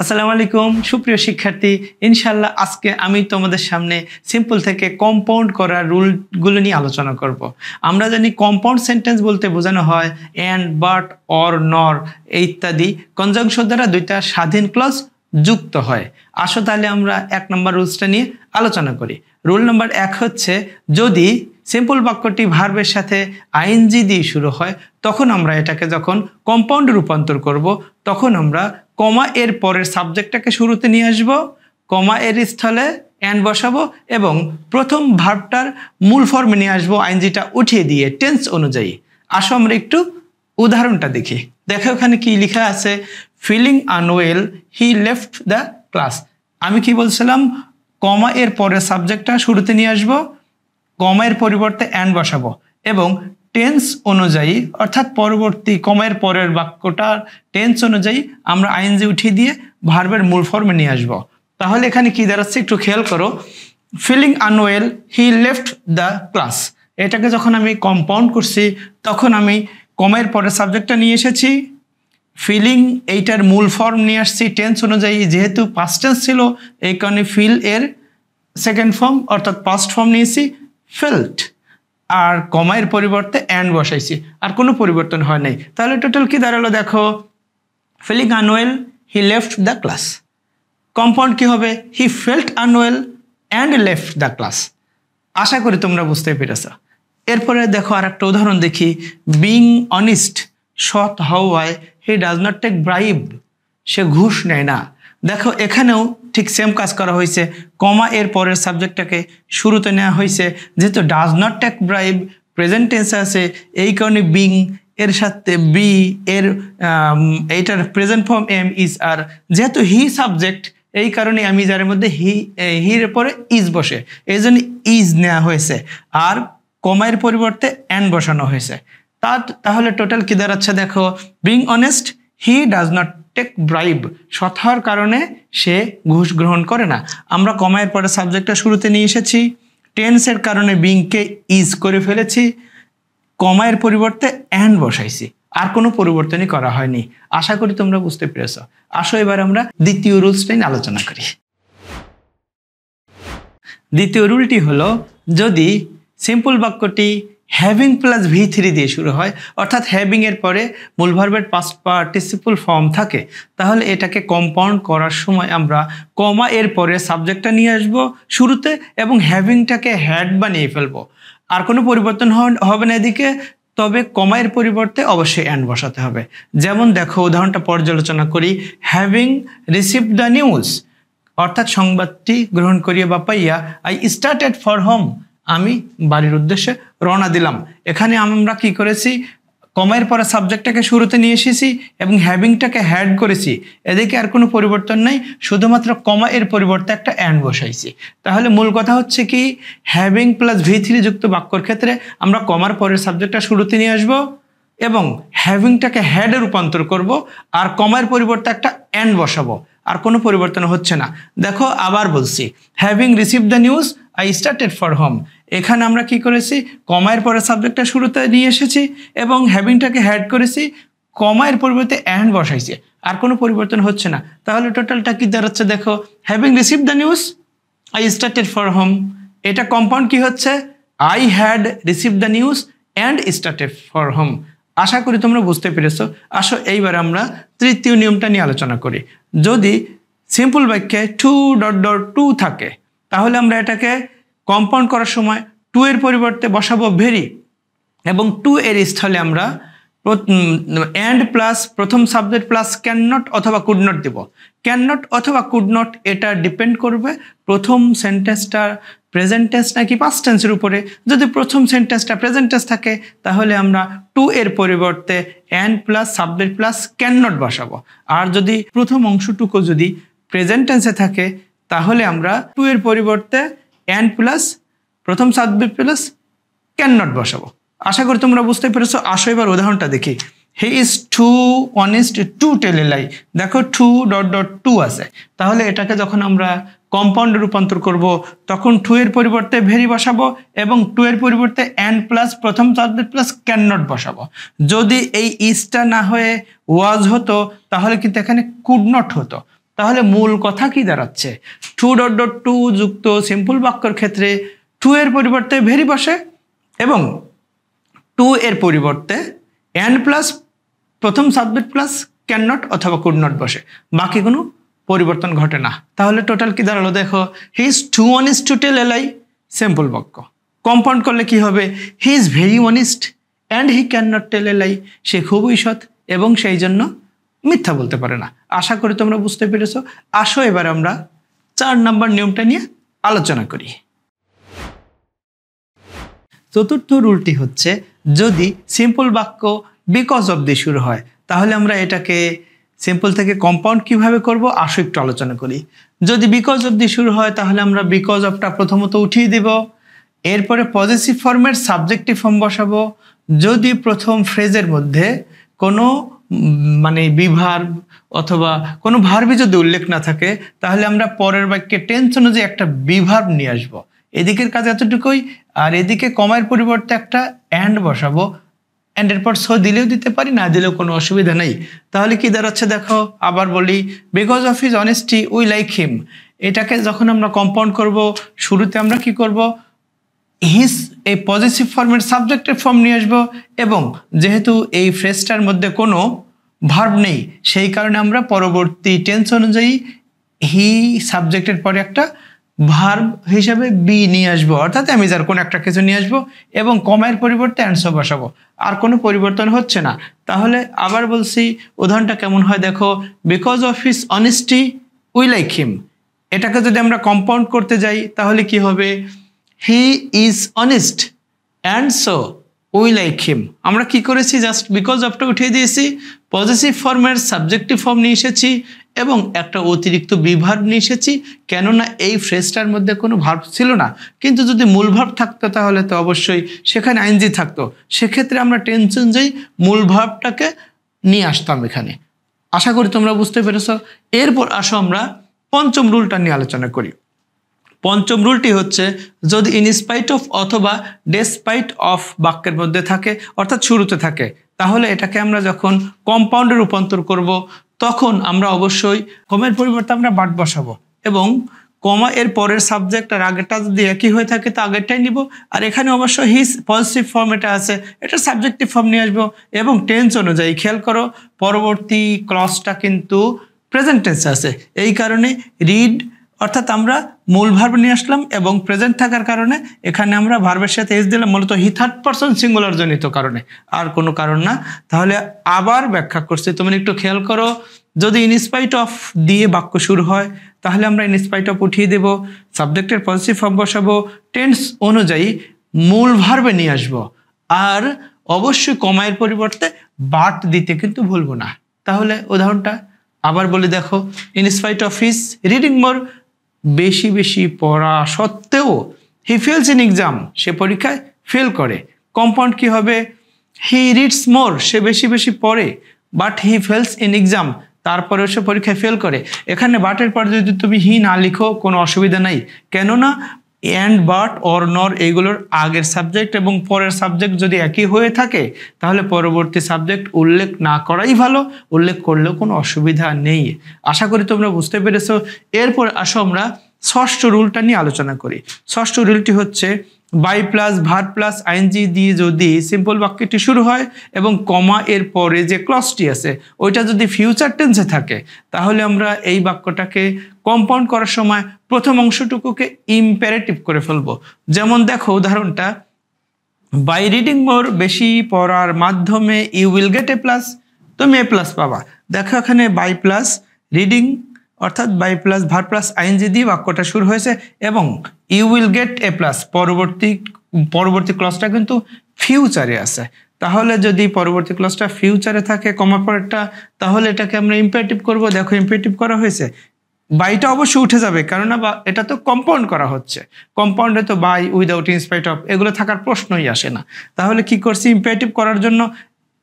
আসসালামু আলাইকুম সুপ্রিয় শিক্ষার্থী, ইনশাআল্লাহ আজকে আমি তোমাদের সামনে সিম্পল থেকে কম্পাউন্ড করার রুলগুলো নিয়ে আলোচনা করব। আমরা জানি কম্পাউন্ড সেন্টেন্স বলতে বোঝানো হয় অ্যান্ড, বাট, অর, নর ইত্যাদি কনজাংশন দ্বারা দুইটা স্বাধীন ক্লজ যুক্ত হয়। আসো তাহলে আমরা 1 নম্বর রুলসটা নিয়ে আলোচনা করি। রুল নম্বর 1 হচ্ছে, যদি সিম্পল বাক্যটি ভার্বের সাথে আইএনজি দিয়ে শুরু হয় তখন আমরা এটাকে যখন কম্পাউন্ডে রূপান্তর করব তখন আমরা কমা এর পরের সাবজেক্টটাকে শুরুতে নিয়ে আসব, কমা এর স্থলে অ্যান্ড বসাবো এবং প্রথম ভার্বটার মূল ফর্মে নিয়ে আসবো আইএনজিটা উঠিয়ে দিয়ে টেন্স অনুযায়ী। আসো আমরা একটু উদাহরণটা দেখি। দেখো এখানে কি লেখা আছে, feeling unwell he left the class. আমি কি বলছিলাম, কমা এর পরের সাবজেক্টটা শুরুতে নিয়ে আসবো, কমার পরিবর্তে অ্যান্ড বসাবো এবং টেন্স অনুযায়ী অর্থাৎ পরবর্তী কমার পরের বাক্যটার টেন্স অনুযায়ী আমরা আইএনজি উঠিয়ে দিয়ে ভার্বের মূল ফর্মে নিয়ে আসবো। তাহলে এখানে কি দাঁড়াচ্ছে একটু খেয়াল করো, feeling unwell he left the class. এটাকে যখন আমি কম্পাউন্ড করছি তখন আমি কমার পরের সাবজেক্টটা নিয়ে এসেছি, ফিলিং এইটার মূল ফর্ম নিয়ে আসছি টেন্স অনুযায়ী, যেহেতু পাস্ট টেন্স ছিল এই কারণে ফিল এর সেকেন্ড ফর্ম অর্থাৎ পাস্ট ফর্ম নিয়েছি ফেল্ট, আর কমায়ের পরিবর্তে অ্যান্ড বসাইছি, আর কোনো পরিবর্তন হয় নাই। তাহলে টোটাল কি দাঁড়ালো দেখো, feeling unwell he left the class. Compound কি হবে, he felt unwell and left the class. আশা করি তোমরা বুঝতে পেরেছ। এরপরে দেখো আর একটা উদাহরণ দেখি, বিং অনেস্ট সৎ হওয়ায় he does not take bribe, সে ঘুষ নেয় না। দেখো এখানেও ঠিক সেম কাজ করা হয়েছে, কমা এর পরের সাবজেক্টটাকে শুরুতে নেওয়া হয়েছে, যেহেতু does not take bribe present টেন্সে আছে এই কারণে বিং এর সাথে বি এর এইটার প্রেজেন্ট ফর্ম এম ইজ আর, যেহেতু হি সাবজেক্ট এই কারণে আমি যার মধ্যে হির পরে ইজ বসে এই জন্য ইজ নেওয়া হয়েছে, আর কমায়ের পরিবর্তে অ্যান্ড বসানো হয়েছে। তাহলে টোটাল কি দাঁড়াচ্ছে দেখো, being honest he does not take bribe, সৎ হওয়ার কারণে সে ঘুষ গ্রহণ করে না। আমরা কমায়ের পরে সাবজেক্টটা শুরুতে নিয়ে এসেছি, টেন্সের কারণে বিংকে ইজ করে ফেলেছি, কমায়ের পরিবর্তে অ্যান্ড বসাইছি, আর কোনো পরিবর্তনই করা হয়নি। আশা করি তোমরা বুঝতে পেরেছ। আসো এবার আমরা দ্বিতীয় রুলসটা নিয়ে আলোচনা করি। দ্বিতীয় রুলটি হলো, যদি সিম্পল বাক্যটি হ্যাভিং প্লাস V3 দিয়ে শুরু হয় অর্থাৎ হ্যাভিং এর পরে মূল ভার্বের পাস্ট পার্টিসিপল ফর্ম থাকে তাহলে এটাকে কম্পাউন্ড করার সময় আমরা কমা এর পরে সাবজেক্টটা নিয়ে আসব শুরুতে এবং হ্যাভিংটাকে হ্যাড বানিয়ে ফেলবো, আর কোনো পরিবর্তন হবে না এদিকে, তবে কমায়ের পরিবর্তে অবশ্যই অ্যান্ড বসাতে হবে। যেমন দেখো উদাহরণটা পর্যালোচনা করি, হ্যাভিং রিসিভড দ্য নিউজ অর্থাৎ সংবাদটি গ্রহণ করিয়া বা পাইয়া আই স্টার্টেড ফর হোম, আমি বাড়ির উদ্দেশ্যে রওনা দিলাম। এখানে আমরা কি করেছি, কমায়ের পরে সাবজেক্টটাকে শুরুতে নিয়ে এসেছি এবং হ্যাভিংটাকে হ্যাড করেছি, এদিকে আর কোনো পরিবর্তন নাই, শুধুমাত্র কমা এর পরিবর্তে একটা অ্যান্ড বসাইছি। তাহলে মূল কথা হচ্ছে কি, হ্যাভিং প্লাস V3 যুক্ত বাক্যর ক্ষেত্রে আমরা কমার পরের সাবজেক্টটা শুরুতে নিয়ে আসবো এবং হ্যাভিংটাকে হ্যাডে রূপান্তর করব, আর কমার পরিবর্তে একটা অ্যান্ড বসাবো, আর কোনো পরিবর্তন হচ্ছে না। দেখো আবার বলছি, having received the news I started for home, এখানে আমরা কি করেছি, কমায়ের পরে সাবজেক্টটা শুরুতে নিয়ে এসেছি এবং হ্যাভিংটাকে হ্যাড করেছি, কমায়ের পরিবর্তে অ্যান্ড বসাইছি, আর কোনো পরিবর্তন হচ্ছে না। তাহলে টোটালটা কি দাঁড়াচ্ছে দেখো, having received the news I started for home, এটা কম্পাউন্ড কি হচ্ছে, I had received the news and started for home. আশা করি তোমরা বুঝতে পেরেছো। আসো এইবার আমরা তৃতীয় নিয়মটা নিয়ে আলোচনা করি। যদি সিম্পল বাক্যে টু থাকে তাহলে আমরা এটাকে কম্পাউন্ড করার সময় টু এর পরিবর্তে বসাবো ভেরি এবং টু এর স্থলে আমরা অ্যান্ড প্লাস প্রথম সাবজেক্ট প্লাস ক্যান নট অথবা কুড নট দেব। ক্যান নট অথবা কুড নট এটা ডিপেন্ড করবে প্রথম সেন্টেন্সটা প্রেজেন্ট টেন্স নাকি পাস্ট টেন্সের উপরে। যদি প্রথম সেন্টেন্সটা প্রেজেন্ট টেন্স থাকে তাহলে আমরা টু এর পরিবর্তে and plus subject plus can not বসাবো, আর যদি প্রথম অংশটুকু যদি প্রেজেন্ট টেন্সে থাকে তাহলে আমরা টু এর পরিবর্তে অ্যান্ড প্লাস প্রথম সাবজেক্ট প্লাস ক্যান নট বসাবো। আশা করি তোমরা বুঝতে পেরেছো। আসো এবার উদাহরণটা দেখি, he is too honest to tell a lie. দেখো টু আছে, তাহলে এটাকে যখন আমরা কম্পাউন্ডে রূপান্তর করব তখন টু এর পরিবর্তে ভেরি বসাবো এবং টু এর পরিবর্তে অ্যান্ড প্লাস প্রথম সাবজেক্ট প্লাস ক্যান নট বসাবো। যদি এই ইজটা না হয়ে ওয়াজ হতো তাহলে কিন্তু এখানে কুড নট হতো, তাহলে মূল কথা কি দাঁড়াচ্ছে, টু ডট ডট টু যুক্ত সিম্পল বাক্যর ক্ষেত্রে টু এর পরিবর্তে ভেরি বসে এবং টু এর পরিবর্তে অ্যান্ড প্লাস প্রথম সাবজেক্ট প্লাস ক্যান নট অথবা কুড নট বসে, বাকি কোনো পরিবর্তন ঘটে না। তাহলে টোটাল কি দাঁড়ালো দেখো, he is too honest to tell a lie, simple বাক্য। কম্পাউন্ড করলে কি হবে, he is very honest and he can not tell a lie, সে খুবই সৎ এবং সেই জন্য মিথ্যা বলতে পারে না। আশা করি তোমরা বুঝতে পেরেছো। আসো এবার আমরা 4 নম্বর নিয়মটা নিয়ে আলোচনা করি। চতুর্থ রুলটি হচ্ছে, যদি সিম্পল বাক্য বিকজ অফ দিয়ে শুরু হয় তাহলে আমরা এটাকে সিম্পল থেকে কম্পাউন্ড কিভাবে করব আসো একটু আলোচনা করি। যদি বিকজ অফ দিয়ে শুরু হয় তাহলে আমরা বিকজ অফটা প্রথমত উঠিয়ে দেব, এরপরে পজিটিভ ফর্মের সাবজেক্টিভ ফর্ম বসাবো। যদি প্রথম ফ্রেজের মধ্যে কোনো মানে বিভার্ব অথবা কোনো ভার্বই যদি উল্লেখ না থাকে তাহলে আমরা পরের বাক্যে টেন্স অনুযায়ী একটা বিভার্ব নিয়ে আসবো। এদিকের কাজ এতটুকুই, আর এদিকে কমার পরিবর্তে একটা অ্যান্ড বসাবো। অ্যান্ডের পর সো দিলেও দিতে পারি, না দিলেও কোনো অসুবিধা নেই। তাহলে কি দাঁড়াচ্ছে দেখো, আবার বলি, because of his honesty we like him. এটাকে যখন আমরা কম্পাউন্ড করব শুরুতে আমরা কি করব, হিজ এই পজিটিভ ফর্মের সাবজেক্টের ফর্ম নিয়ে আসবো এবং যেহেতু এই ফ্রেজটার মধ্যে কোনো ভার্ব নেই সেই কারণে আমরা পরবর্তী টেন্স অনুযায়ী হি সাবজেক্টের পরে একটা ভার্ব হিসাবে বি নিয়ে আসবো, অর্থাৎ আমি যার কোনো একটা কিছু নিয়ে আসবো এবং কমার পরিবর্তে অ্যান্সার বসাবো, আর কোনো পরিবর্তন হচ্ছে না। তাহলে আবার বলছি, উদাহরণটা কেমন হয় দেখো, because of his honesty we like him. এটাকে যদি আমরা কম্পাউন্ড করতে যাই তাহলে কি হবে, he is honest and so we like him. আমরা কি করেছি, জাস্ট বিকজ অফটা উঠিয়ে দিয়েছি, পজিটিভ ফর্মের সাবজেক্টিভ ফর্ম নিয়ে এসেছি এবং একটা অতিরিক্ত বিভার্ব নিয়ে এসেছি, কেননা এই ফ্রেজটার মধ্যে কোনো ভার্ব ছিল না। কিন্তু যদি মূল ভার্ব থাকতো তাহলে তো অবশ্যই সেখানে আইএনজি থাকতো, সেক্ষেত্রে আমরা টেন্স অনুযায়ী মূল ভার্বটাকে নিয়ে আসতাম এখানে। আশা করি তোমরা বুঝতে পেরেছো। এরপর আসো আমরা পঞ্চম রুলটা নিয়ে আলোচনা করি। পঞ্চম রুলটি হচ্ছে, যদি ইনস্পাইট অফ অথবা ডেসপাইট অফ বাক্যের মধ্যে থাকে অর্থাৎ শুরুতে থাকে তাহলে এটাকে আমরা যখন কম্পাউন্ডে রূপান্তর করব তখন আমরা অবশ্যই কমের পরিবর্তে আমরা বাট বসাবো এবং কমা এর পরের সাবজেক্ট আর আগেরটা যদি একই হয়ে থাকে তো আগেরটাই নিব, আর এখানে অবশ্য হিজ পজিটিভ ফর্ম এটা আছে, এটা সাবজেক্টিভ ফর্ম নিয়ে আসবো এবং টেন্স অনুযায়ী খেয়াল করো পরবর্তী ক্লজটা কিন্তু প্রেজেন্ট টেন্স আছে, এই কারণে রিড অর্থাৎ আমরা মূল ভার্ব নিয়ে আসলাম এবং প্রেজেন্ট থাকার কারণে এখানে আমরা ভার্বের সাথে এস দিলাম, মূলত হি থার্ড পারসন সিঙ্গুলার জনিত কারণে, আর কোনো কারণ না। তাহলে আবার ব্যাখ্যা করছি, তুমি একটু খেয়াল করো, যদি ইনস্পাইট অফ দিয়ে বাক্য শুরু হয় তাহলে আমরা ইনস্পাইট অফ উঠিয়ে দেব, সাবজেক্টের পজিটিভ ফর্ম বসাবো, টেন্স অনুযায়ী মূল ভার্বে নিয়ে আসবো, আর অবশ্যই কমায়ের পরিবর্তে বাট দিতে কিন্তু ভুলবো না। তাহলে উদাহরণটা আবার বলে দেখো, ইনস্পাইট অফ হিজ রিডিং মোর, বেশি বেশি পড়া সত্ত্বেও হি ফেলস ইন এক্সাম, সে পরীক্ষায় ফেল করে। কম্পাউন্ড কি হবে, হি রিডস মোর, সে বেশি বেশি পড়ে, but he fails in exam, তারপরেও সে পরীক্ষায় ফেল করে। এখানে বাটের পর যদি তুমি হি না লিখো কোনো অসুবিধা নাই, কেননা অ্যান্ড বাট অর নর এগুলোর আগের সাবজেক্ট এবং পরের সাবজেক্ট যদি একই হয়ে থাকে তাহলে পরবর্তী সাবজেক্ট উল্লেখ না করাই ভালো, উল্লেখ করলেও কোনো অসুবিধা নেই। আশা করি তোমরা বুঝতে পেরেছো। এরপর আসো আমরা ষষ্ঠ রুলটা নিয়ে আলোচনা করি। ষষ্ঠ রুলটি হচ্ছে, by plus verb plus ING দিয়ে যদি সিম্পল বাক্যটি শুরু হয় এবং কমা এর পরে যে ক্লজটি আছে ওইটা যদি ফিউচার টেন্সে থাকে তাহলে আমরা এই বাক্যটাকে কম্পাউন্ড করার সময় প্রথম অংশটুকুকে ইম্পারেটিভ করে ফেলবো। যেমন দেখো উদাহরণটা, বাই রিডিং মোর, বেশি পড়ার মাধ্যমে you will get A plus, তুমি এ প্লাস পাবা। দেখো এখানে বাই প্লাস রিডিং অর্থাৎ by plus verb plus ING দিয়ে বাক্যটা শুরু হয়েছে এবং you will get A plus পরবর্তী ক্লজটা কিন্তু ফিউচারে আছে। তাহলে যদি পরবর্তী ক্লজটা ফিউচারে থাকে কমা পরেরটা তাহলে এটাকে আমরা ইম্পারেটিভ করব। দেখো ইম্পারেটিভ করা হয়েছে, বাইটা অবশ্যই উঠে যাবে কারণ এটা তো কম্পাউন্ড করা হচ্ছে, কম্পাউন্ডে তো বাই উইদাউট ইনস্পাইট অফ এগুলো থাকার প্রশ্নই আসে না। তাহলে কি করছি, ইম্পারেটিভ করার জন্য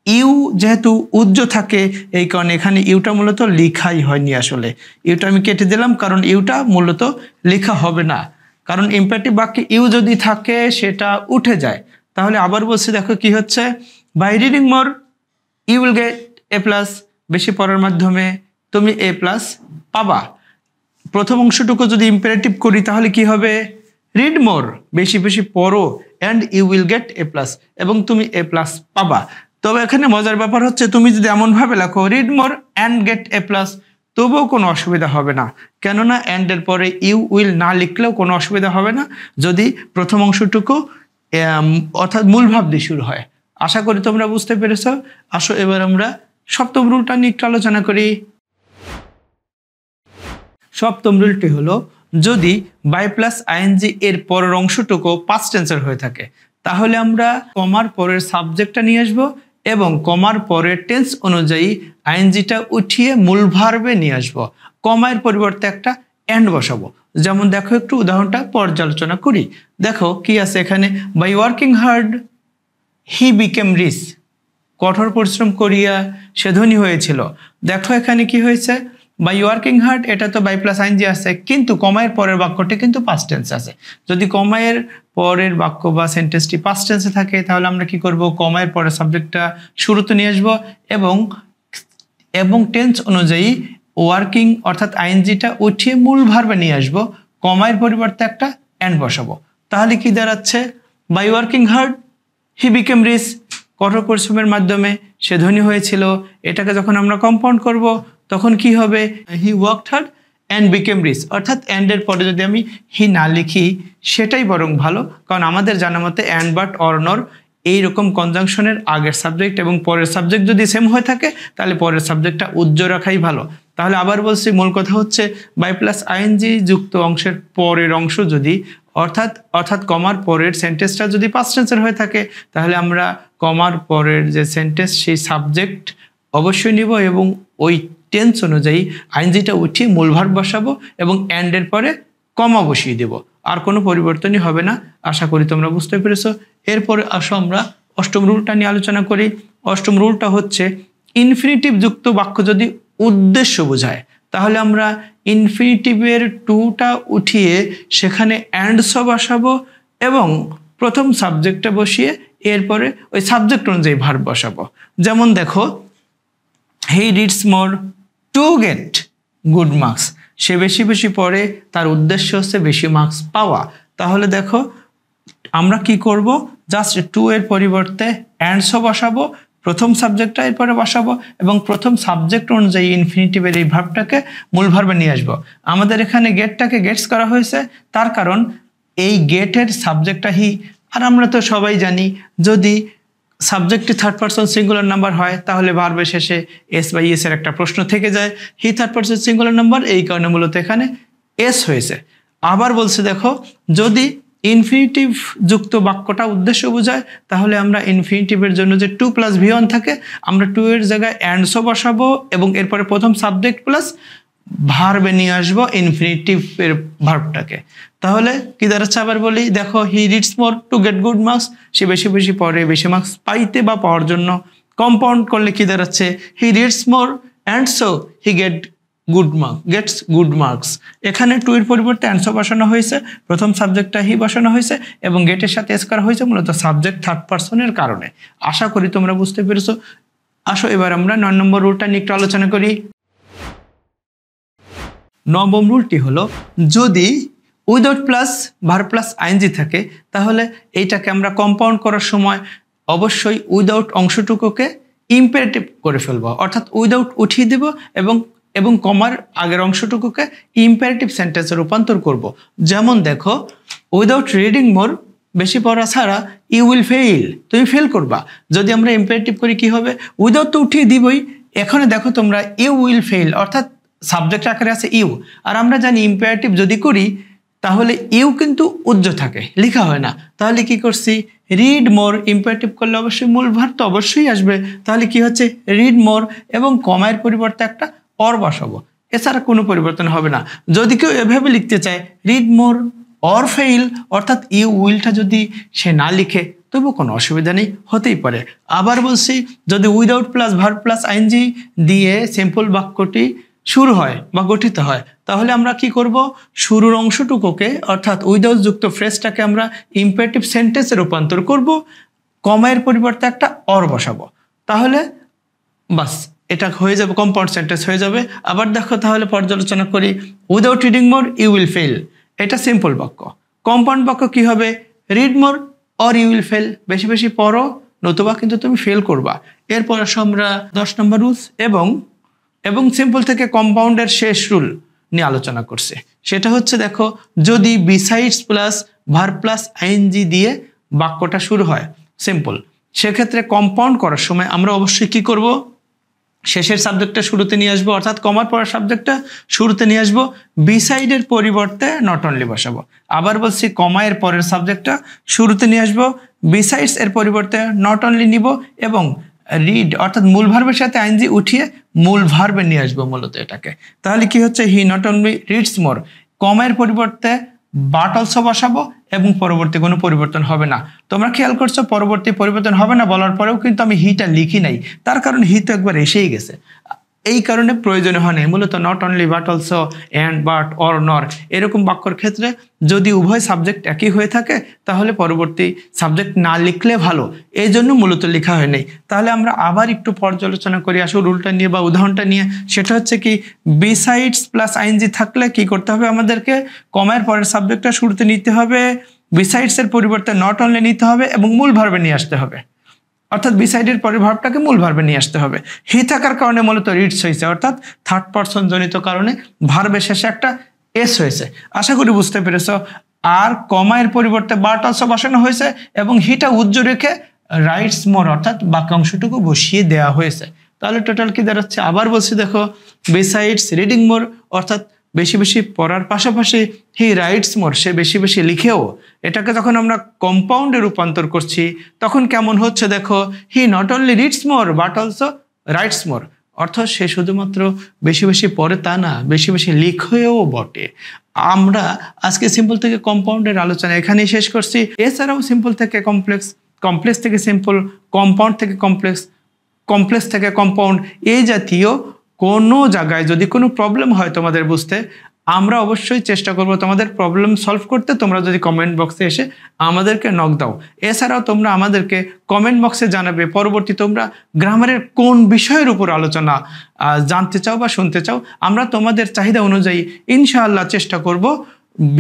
ইউ যেহেতু উজ্জ থাকে এই কারণে এখানে ইউটা মূলত লেখাই হয়নি, আসলে ইউটা আমি কেটে দিলাম কারণ ইউটা মূলত লেখা হবে না, কারণ ইম্পারেটিভ বাক্যে ইউ যদি থাকে সেটা উঠে যায়। তাহলে আবার বলছি দেখো কি হচ্ছে, by reading more you will get A plus, বেশি পড়ার মাধ্যমে তুমি এ প্লাস পাবা। প্রথম অংশটুকু যদি ইম্পারেটিভ করি তাহলে কি হবে, রিড মোর, বেশি বেশি পড়ো, and you will get A plus, এবং তুমি এ প্লাস পাবা। তবে এখানে মজার ব্যাপার হচ্ছে তুমি যদি এমনভাবে লেখো read more and get A plus, তবুও কোনো অসুবিধা হবে না, কেননা অ্যান্ডের পরে ইউ উইল না লিখলেও কোনো অসুবিধা হবে না যদি প্রথম অংশটুকু অর্থাৎ মূল ভাব দিয়ে শুরু হয়। আশা করি তোমরা বুঝতে পেরেছ। আসো এবার আমরা সপ্তম রুলটা নিয়ে একটু আলোচনা করি। সপ্তম রুলটি হলো, যদি বাই প্লাস আইএনজি এর পরের অংশটুকু পাস্ট টেন্সের হয়ে থাকে তাহলে আমরা কমার পরের সাবজেক্টটা নিয়ে আসবো এবং কমার পরের টেন্স অনুযায়ী আইএনজিটা উঠিয়ে মূল ভার্বে নিয়ে আসবো। কমার পরিবর্তে একটা অ্যান্ড বসাবো। যেমন দেখো একটু উদাহরণটা পর্যালোচনা করি। দেখো কি আছে এখানে, by working hard he became rich, কঠোর পরিশ্রম করিয়া সে ধনী হয়েছিল। দেখো এখানে কি হয়েছে, বাই ওয়ার্কিং হার্ড, এটা তো বাই প্লাস আইএনজি আছে, কিন্তু কমায়ের পরের বাক্যটি কিন্তু পাস্ট টেন্স আছে। যদি কমায়ের পরের বাক্য বা সেন্টেন্সটি পাস্ট টেন্সে থাকে তাহলে আমরা কি করব, কমায়ের পরের সাবজেক্টটা শুরুতে নিয়ে আসবো এবং টেন্স অনুযায়ী ওয়ার্কিং অর্থাৎ আইএনজিটা উঠিয়ে মূল ভার্বে নিয়ে আসবো। কমায়ের পরিবর্তে একটা অ্যান্ড বসাবো। তাহলে কি দাঁড়াচ্ছে, by working hard he became rich, কঠোর পরিশ্রমের মাধ্যমে সে ধনী হয়েছিল। এটাকে যখন আমরা কম্পাউন্ড করব তখন কি হবে, he worked hard and became rich, অর্থাৎ অ্যান্ডের পরে যদি আমি হি না লিখি সেটাই বরং ভালো, কারণ আমাদের জানা মতে অ্যান্ড বাট অর নর এইরকম কনজাংশনের আগের সাবজেক্ট এবং পরের সাবজেক্ট যদি সেম হয়ে থাকে তাহলে পরের সাবজেক্টটা উজ্জ্বল রাখাই ভালো। তাহলে আবার বলছি, মূল কথা হচ্ছে বাই প্লাস আইএনজি যুক্ত অংশের পরের অংশ যদি অর্থাৎ কমার পরের সেন্টেন্সটা যদি পাস্ট টেন্সের হয়ে থাকে তাহলে আমরা কমার পরের যে সেন্টেন্স সেই সাবজেক্ট অবশ্যই নিব এবং ওই টেন্স অনুযায়ী আইএনজিটা উঠিয়ে মূল ভার্ব বসাবো এবং অ্যান্ডের পরে কমা বসিয়ে দেব। আর কোনো পরিবর্তনই হবে না। আশা করি তোমরা বুঝতে পেরেছো। এরপরে আসো আমরা অষ্টম রুলটা নিয়ে আলোচনা করি। অষ্টম রুলটা হচ্ছে, ইনফিনিটিভ যুক্ত বাক্য যদি উদ্দেশ্য বোঝায় তাহলে আমরা ইনফিনিটিভের টুটা উঠিয়ে সেখানে অ্যান্ডস বসাবো এবং প্রথম সাবজেক্টটা বসিয়ে এরপরে ওই সাবজেক্ট অনুযায়ী ভার্ব বসাবো। যেমন দেখো, he reads more to get good marks, সে বেশি বেশি পড়ে, তার উদ্দেশ্য হচ্ছে বেশি মার্কস পাওয়া। তাহলে দেখো আমরা কি করব, জাস্ট টু এর পরিবর্তে অ্যান্ডস বসাবো, প্রথম সাবজেক্টটা এরপরে বসাবো এবং প্রথম সাবজেক্ট অনুযায়ী ইনফিনিটিভের এই ভার্বটাকে মূল ভার্বে নিয়ে আসবো। আমাদের এখানে গেটটাকে গেটস করা হয়েছে, তার কারণ এই গেটের সাবজেক্টটা হি। আর আমরা তো সবাই জানি যদি সাবজেক্টটি থার্ড পারসন সিঙ্গুলার নাম্বার হয় তাহলে ভার্বের শেষে এস বাই এস এর একটা প্রশ্ন থেকে যায়। He third person singular number, এই কারণে মূলত এখানে এস হয়েছে। আবার বলছে দেখো, যদি ইনফিনিটিভ যুক্ত বাক্যটা উদ্দেশ্য বোঝায় তাহলে আমরা ইনফিনিটিভের জন্য যে টু প্লাস ভি1 থাকে আমরা টু এর জায়গায় অ্যান্ডসও বসাবো এবং এরপরে প্রথম সাবজেক্ট প্লাস ভার্বে নিয়ে আসবো ইনফিনিটিভের ভার্বটাকে। তাহলে কি দাঁড়াচ্ছে, আবার বলি, দেখো, he reads more to get good marks, সে বেশি বেশি পড়ে বেশি মার্কস পাইতে বা পাওয়ার জন্য। কম্পাউন্ড করলে কি দাঁড়াচ্ছে, হি reads more and so he gets good marks. এখানে টু এর পরিবর্তে অ্যান্সার বসানো হয়েছে, প্রথম সাবজেক্টটা হি বসানো হয়েছে এবং গেটের সাথে এস করা হয়েছে মূলত সাবজেক্ট থার্ড পারসনের কারণে। আশা করি তোমরা বুঝতে পেরেছো। আসো এবার আমরা 9 নম্বর রুলটা নিয়ে একটু আলোচনা করি। নবম রুলটি হলো, যদি without plus verb plus ING থাকে তাহলে এইটাকে আমরা কম্পাউন্ড করার সময় অবশ্যই উইদাউট অংশটুকুকে ইম্পারেটিভ করে ফেলবো, অর্থাৎ উইদাউট উঠিয়ে দেব এবং কমার আগের অংশটুকুকে ইম্পারেটিভ সেন্টেন্সে রূপান্তর করব। যেমন দেখো, উইদাউট রিডিং মোর, বেশি পড়া ছাড়া ইউ উইল ফেইল, তুমি ফেল করবা। যদি আমরা ইম্পারেটিভ করি কি হবে, উইদাউট তো উঠিয়ে দিবই। এখানে দেখো তোমরা ইউ উইল ফেইল অর্থাৎ সাবজেক্ট আকারে আছে ইউ, আর আমরা জানি ইম্পারেটিভ যদি করি তাহলে ইউ কিন্তু উজ্জ্ব থাকে, লেখা হয় না। তাহলে কি করছি, রিড মোর, ইম্পারেটিভ করলে অবশ্যই মূল ভার্ব তো অবশ্যই আসবে। তাহলে কি হচ্ছে, রিড মোর এবং কমায়ের পরিবর্তে একটা অর বসাবো, এছাড়া কোনো পরিবর্তন হবে না। যদি কেউ এভাবে লিখতে চায় রিড মোর অর ফেইল, অর্থাৎ ইউ উইলটা যদি সে না লিখে তবু কোনো অসুবিধা নেই, হতেই পারে। আবার বলছি, যদি without plus verb plus ING দিয়ে সিম্পল বাক্যটি শুরু হয় বা গঠিত হয় তাহলে আমরা কি করব, শুরুর অংশটুকুকে অর্থাৎ উইদাউট যুক্ত ফ্রেজটাকে আমরা ইম্পারেটিভ সেন্টেন্সে রূপান্তর করব, কমায়ের পরিবর্তে একটা অর বসাবো। তাহলে বাস এটা হয়ে যাবে, কম্পাউন্ড সেন্টেন্স হয়ে যাবে। আবার দেখো তাহলে পর্যালোচনা করি, without reading more you will fail, এটা সিম্পল বাক্য। কম্পাউন্ড বাক্য কি হবে, read more or you will fail, বেশি বেশি পড়ো নতুবা কিন্তু তুমি ফেল করবা। এরপর আসো আমরা 10 নম্বর রুলস এবং সিম্পল থেকে কম্পাউন্ডের শেষ রুল নিয়ে আলোচনা করছে। সেটা হচ্ছে দেখো, যদি besides plus verb plus ING দিয়ে বাক্যটা শুরু হয় সিম্পল, সেক্ষেত্রে কম্পাউন্ড করার সময় আমরা অবশ্যই কি করব, শেষের সাবজেক্টটা শুরুতে নিয়ে আসবো, অর্থাৎ কমার পরের সাবজেক্টটা শুরুতে নিয়ে আসবো, বিসাইডের পরিবর্তে নট অনলি বসাবো। আবার বলছি, কমায়ের পরের সাবজেক্টটা শুরুতে নিয়ে আসবো, বিসাইডস এর পরিবর্তে নট অনলি নিব, এবং রিড অর্থাৎ মূল ভার্বের সাথে আইএনজি উঠিয়ে মূল ভার্বে নিয়ে আসবো মূলত এটাকে। তাহলে কি হচ্ছে, হি নট অনলি রিডস মোর, কমায়ের পরিবর্তে বাট অলসো বসাবো এবং পরবর্তী কোনো পরিবর্তন হবে না। তোমরা খেয়াল করছো পরবর্তী পরিবর্তন হবে না বলার পরেও কিন্তু আমি হিটা লিখি নাই, তার কারণ হি তো একবার এসেই গেছে, এই কারণে প্রয়োজনীয় হয় না। মূলত not only, but also, and, but, or, নর এরকম বাক্যর ক্ষেত্রে যদি উভয় সাবজেক্ট একই হয়ে থাকে তাহলে পরবর্তী সাবজেক্ট না লিখলে ভালো, এই জন্য মূলত লেখা হয় নাই। তাহলে আমরা আবার একটু পর্যালোচনা করি আসো রুলটা নিয়ে বা উদাহরণটা নিয়ে। সেটা হচ্ছে কি, বিসাইডস প্লাস আইএনজি থাকলে কি করতে হবে, আমাদেরকে কমার পরের সাবজেক্টটা শুরুতে নিতে হবে, বিসাইডস এর পরিবর্তে নট অনলি নিতে হবে এবং মূল ভার্বে নিয়ে আসতে হবে, অর্থাৎ বিসাইডের পরের ভার্বটাকে মূল ভার্বে নিয়ে আসতে হবে। হি থাকার কারণে মূলত রিডস হয়েছে, অর্থাৎ থার্ড পারসন জনিত কারণে ভার্বের শেষে একটা এস হয়েছে। আশা করি বুঝতে পেরেছ। আর কমায়ের পরিবর্তে বাট অলসো বসানো হয়েছে এবং হিটা উজ্জ্ব রেখে রাইটস মোর অর্থাৎ বাক্যাংশটুকু বসিয়ে দেওয়া হয়েছে। তাহলে টোটাল কি দাঁড়াচ্ছে, আবার বলছি দেখো, বিসাইডস রিডিং মোর অর্থাৎ বেশি বেশি পড়ার পাশাপাশি হি রাইটস মোর, সে বেশি বেশি লিখেও, এটাকে যখন আমরা কম্পাউন্ডে রূপান্তর করছি তখন কেমন হচ্ছে দেখো, he not only reads more but also writes more, অর্থাৎ সে শুধুমাত্র বেশি বেশি পড়ে তা না, বেশি বেশি লিখেও বটে। আমরা আজকে সিম্পল থেকে কম্পাউন্ডের আলোচনা এখানেই শেষ করছি। এছাড়াও সিম্পল থেকে কমপ্লেক্স, কমপ্লেক্স থেকে সিম্পল, কম্পাউন্ড থেকে কমপ্লেক্স, কমপ্লেক্স থেকে কম্পাউন্ড, এই জাতীয় কোনো জায়গায় যদি কোনো প্রবলেম হয় তোমাদের বুঝতে, আমরা অবশ্যই চেষ্টা করব তোমাদের প্রবলেম সলভ করতে। তোমরা যদি কমেন্ট বক্সে এসে আমাদেরকে নক দাও, এছাড়াও তোমরা আমাদেরকে কমেন্ট বক্সে জানাবে পরবর্তী তোমরা গ্রামারের কোন বিষয়ের উপর আলোচনা জানতে চাও বা শুনতে চাও। আমরা তোমাদের চাহিদা অনুযায়ী ইনশাআল্লাহ চেষ্টা করব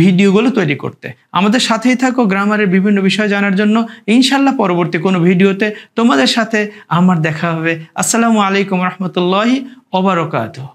ভিডিওগুলো তৈরি করতে। আমাদের সাথেই থাকো গ্রামারের বিভিন্ন বিষয় জানার জন্য। ইনশাআল্লাহ পরবর্তী কোনো ভিডিওতে তোমাদের সাথে আমার দেখা হবে। আসসালামু আলাইকুম রহমতুল্লাহি ওয়া বারাকাতুহু।